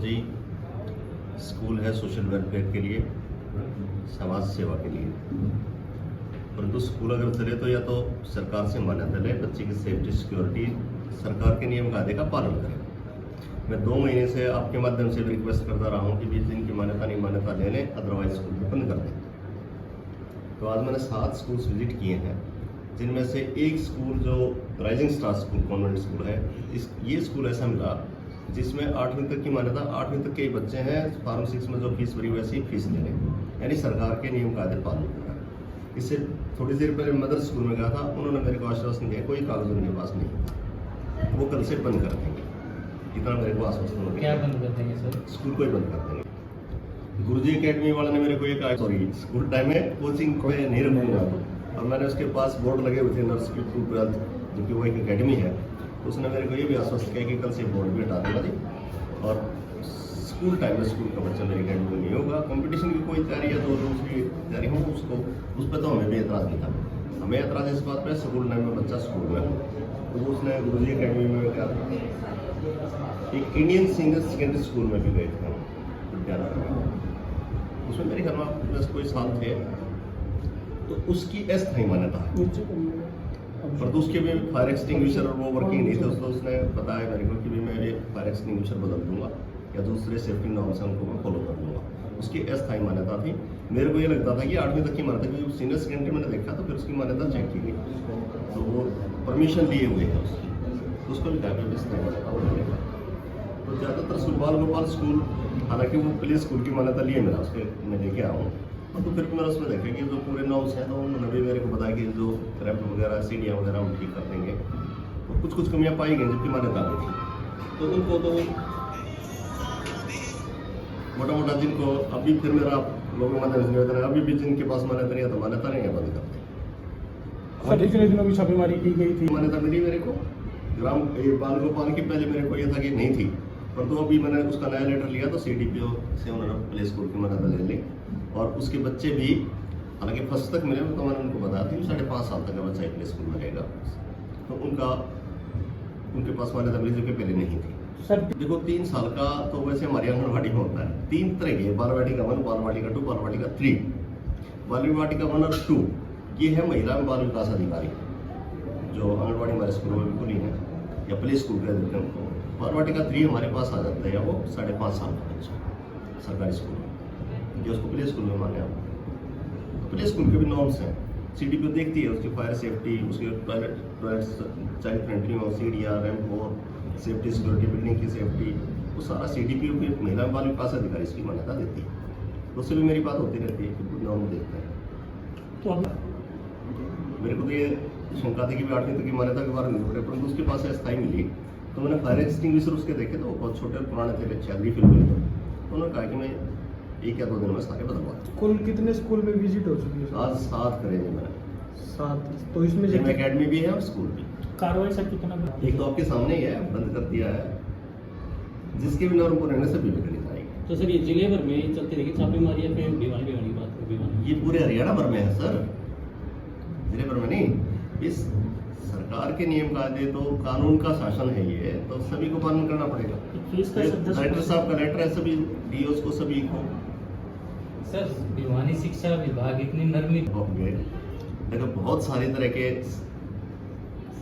जी, school है social welfare के लिए, समाज सेवा के लिए। परंतु स्कूल अगर चले तो या तो सरकार से मान्यता ले, बच्चे की सेफ्टी सिक्योरिटी सरकार के नियम कायदे का पालन करें। मैं 2 महीने से आपके माध्यम से भी रिक्वेस्ट करता रहा हूँ कि 20 दिन की मान्यता नहीं मान्यता ले लें, अदरवाइज स्कूल को बंद कर दें। तो आज मैंने 7 स्कूल्स विजिट किए हैं, जिनमें से एक स्कूल जो rising star school convent school है, ये स्कूल ऐसा मिला जिसमें 8वीं तक की मान्यता, 8वीं तक के ही बच्चे हैं, फार्म 6 में जो फीस भरी वैसी फीस ले रहे हैं, यानी सरकार के नियम कायदे पालन कर रहा है। इससे थोड़ी देर पहले मदर स्कूल में गया था, उन्होंने मेरे को आश्वासन दिया कोई कागज उनके पास नहीं, वो कल से बंद कर देंगे। इतना मेरे को आश्वासन हो गया। क्या बंद कर देंगे सर? स्कूल को ही बंद कर देंगे। गुरुजी एकेडमी वाले ने मेरे को ये कहा, सॉरी स्कूल टाइम में कोचिंग को नहीं रखूंगा, और मैंने उसके पास बोर्ड लगे हुए थे नर्सरी टू 12 जो कि वो एक अकेडमी है, तो उसने मेरे को ये भी आश्वस्त किया कि कल से बोर्ड भी हटा देगा जी, और स्कूल टाइम में स्कूल का बच्चा मेरी अकेडमी में नहीं होगा। कंपटीशन की कोई तैयारी है तो दूसरी तैयारी हो उसको, उस पर तो हमें भी एतराज़ नहीं था। हमें एतराज़ इस बात पर स्कूल टाइम में बच्चा स्कूल में हो, तो उसने गुरुजी अकेडमी में क्या एक इंडियन सीनियर सेकेंडरी स्कूल में भी गए थे हम विद्यालय, उसमें मेरे घर में बस कोई साल थे, तो उसकी अस्थायी मान्यता है, पर तो उसके भी फायर एक्सटिंग्विशर और वो वर्किंग नहीं थे। तो उसने बताया मेरे को कि भी मैं ये फायर एक्सटिंग्विशर बदल दूंगा या दूसरे सेफ्टी नॉर्म्स हैं उनको मैं फॉलो कर लूँगा। उसकी अस्थायी मान्यता थी। मेरे को ये लगता था कि 8वीं तक की मान्यता, क्योंकि सीनियर सेकेंडरी मैंने देखा तो फिर उसकी मान्यता चेक की गई, तो वो परमिशन लिए हुए है उसकी, तो उसको भी काफ़ी अस्थायी मान्यता वो मिलेगा। तो ज़्यादातर स्कूल बाल गोपाल स्कूल, हालांकि वो प्ले स्कूल की मान्यता लिए मेरा, उसके मैं लेके आया हूँ, तो फिर मैंने उसमें देखा कि जो पूरे नॉर्म्स हैं, तो उन्होंने भी मेरे को बताया कि जो रैंप वगैरह सीढ़ियाँ वगैरह हम ठीक कर देंगे, तो कुछ कमियाँ पाई गई जबकि मान्यता नहीं थी, तो उनको तो मोटा जिनको अभी फिर मेरा लोगों के माध्यम से निवेदन है, अभी भी जिनके पास मान्यता नहीं है तो मान्यता नहीं है, बंद कर दें। सर पिछले दिनों भी छापेमारी की गई थी, मान्यता मिली मेरे को ग्राम बाल गोपाल की, पहले मेरे को ये था कि नहीं थी, पर तो अभी मैंने उसका नया लेटर लिया तो CDPO से उन्होंने प्ले स्कूल की मान्यता ले ली, और उसके बच्चे भी हालांकि फर्स्ट तक मिले, तो मैंने उनको बताया था 5.5 साल तक का बच्चा प्ले स्कूल में रहेगा, तो उनके पास मान्यता मिली जो कि पहले नहीं थी। सर देखो 3 साल का तो वैसे हमारी आंगनबाड़ी में होता है 3 तरह के, बाल वाटिका 1, बाल वाटिका 2, बाल वाटिका 3। बाल वाटिका 1 और 2 ये है महिला बाल विकास अधिकारी, जो आंगनबाड़ी हमारे स्कूलों में भी खुली है, या प्ले स्कूल कह देते हैं उनको। बाल वाटिका 3 हमारे पास आ जाता है, या वो 5.5 साल का बच्चा सरकारी स्कूल में, जो उसको प्ले स्कूल में माने आप। तो प्ले स्कूल के भी नॉर्म्स हैं, CDPO देखती है उसकी फायर सेफ्टी, उसके टॉयलेट्स चाइल्ड फ्रेंडली हो, सीढ़ियाँ, रैंप हो, सेफ्टी सिक्योरिटी, बिल्डिंग की सेफ्टी, वो सारा CDPO के महिला बाल विकास अधिकारी इसकी मान्यता देती है। तो उससे भी मेरी बात होती रहती है कि नॉर्म देखते हैं। तो अब मेरे को तो ये शंका थी कि 8वीं तक की मान्यता के बारे में नहीं, परंतु उसके पास अस्थायी मिली, तो मैंने फायर एक्सटिंग्विशर उसके देखे तो बहुत छोटे पुराने थे, 6 फील में, तो उन्होंने कहा कि मैं 1 या 2 दिन में सारे बदलवा दूँ। कुल कितने स्कूल में विजिट हो चुकी है? आज 7 करेंगे मैंने, 7। तो इसमें जिनमें अकेडमी भी है और स्कूल भी। कार्रवाई सर कितना? एक तो आपके सामने ही है, बंद कर दिया है, जिसके भी नॉर्म पूरे रहने से भी बिगड़ी जाएगी। तो सर ये जिले भर में चलती रहेगी छापेमारी या फिर भिवानी की बात होगी? ये पूरे हरियाणा भर में है सर, जिले भर में नहीं। इस सरकार के नियम कायदे तो कानून का शासन है ये, तो सभी को पालन करना पड़ेगा। कलेक्टर साहब का लेटर है सभी DOs को, सभी को। सर भिवानी शिक्षा विभाग इतनी नरमी हो गए, देखो बहुत सारी तरह के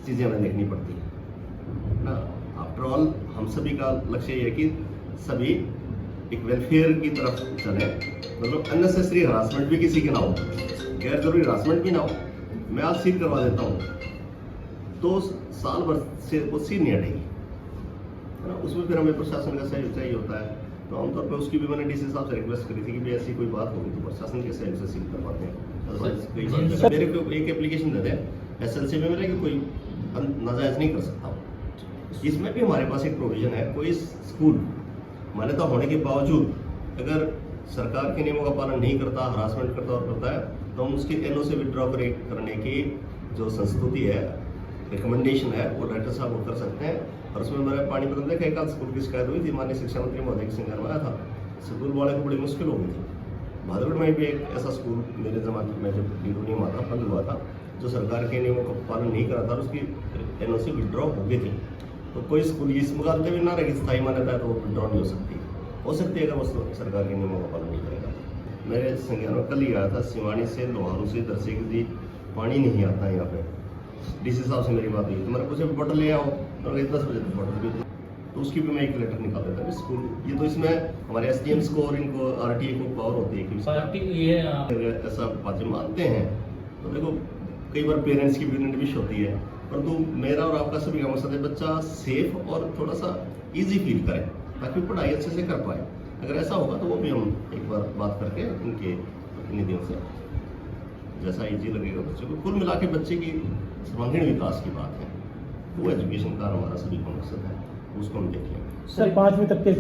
चीज़ें हमें देखनी पड़ती है ना। आफ्टर ऑल हम सभी का लक्ष्य ये है कि सभी एक वेलफेयर की तरफ चले, मतलब अननेसेसरी हरासमेंट भी किसी के ना हो, गैर जरूरी हरासमेंट भी ना हो। मैं आज सील करवा देता हूँ तो साल भर से वो सील नहीं हटेगी, है ना। उसमें फिर हमें प्रशासन का सहयोग चाहिए होता है, तो आमतौर पर उसकी भी मैंने DC साहब से रिक्वेस्ट करी थी कि भी ऐसी कोई बात होगी तो प्रशासन के सहयोग से सील करवाते हैं। अदरवाइज मेरे को एक एप्लीकेशन दे दें SLC में मिलेगी, कोई नाजायज नहीं कर सकता। इसमें भी हमारे पास एक प्रोविजन है, कोई स्कूल मान्यता होने के बावजूद अगर सरकार के नियमों का पालन नहीं करता, हरासमेंट करता और करता है, तो हम उसके NO से विड्रॉ करने की जो संस्तुति है, रिकमेंडेशन है, वो डायरेक्टर साहब वो कर सकते हैं। और उसमें मैंने पानीपत में देखा एक आध स्कूल की शिकायत हुई थी, माननीय शिक्षा मंत्री महोदय के संज्ञान में आया था, स्कूल वाले को बड़ी मुश्किल हो गई थी। भादरगढ़ में भी एक ऐसा स्कूल मेरे जमाने में जब लीडो नियम आता बंद हुआ था, जो सरकार के नियमों का पालन नहीं करा था, उसकी NO से विड्रॉ हो गई थी। तो कोई स्कूल इस मुकाबले में ना रहे स्थायी मान्यता है तो वो विड्रॉ नहीं हो सकती। हो सकती है अगर वो सरकार के नियमों का पालन नहीं करेगा। मेरे संज्ञान में कल ही आया था, सिवानी से लोहारू से दरसे जी पानी नहीं आता यहाँ पे। डीसी साहब से मेरी बात हुई तो मैंने पूछा बॉटल ले आओ, तो 10 बजे तक बॉटल भी, तो उसकी भी मैं एक लेटर निकाल देता हूँ स्कूल। ये तो इसमें हमारे SDMs को और इनको RTA को पावर होती है कि पार्टी ये ऐसा बातें मानते हैं। तो देखो कई बार पेरेंट्स की भी विश होती है, परंतु मेरा और आपका सभी का मकसद है बच्चा सेफ और थोड़ा सा इजी फील करे ताकि वो पढ़ाई अच्छे से कर पाए। अगर ऐसा होगा तो वो भी हम एक बार बात करके उनके प्रतिनिधियों से जैसा इजी लगेगा बच्चे को, कुल मिला के बच्चे की सर्वांगीण विकास की बात है, वो एजुकेशन का हमारा सभी का मकसद है, उसको हम देख लेंगे। सर 5वीं तक के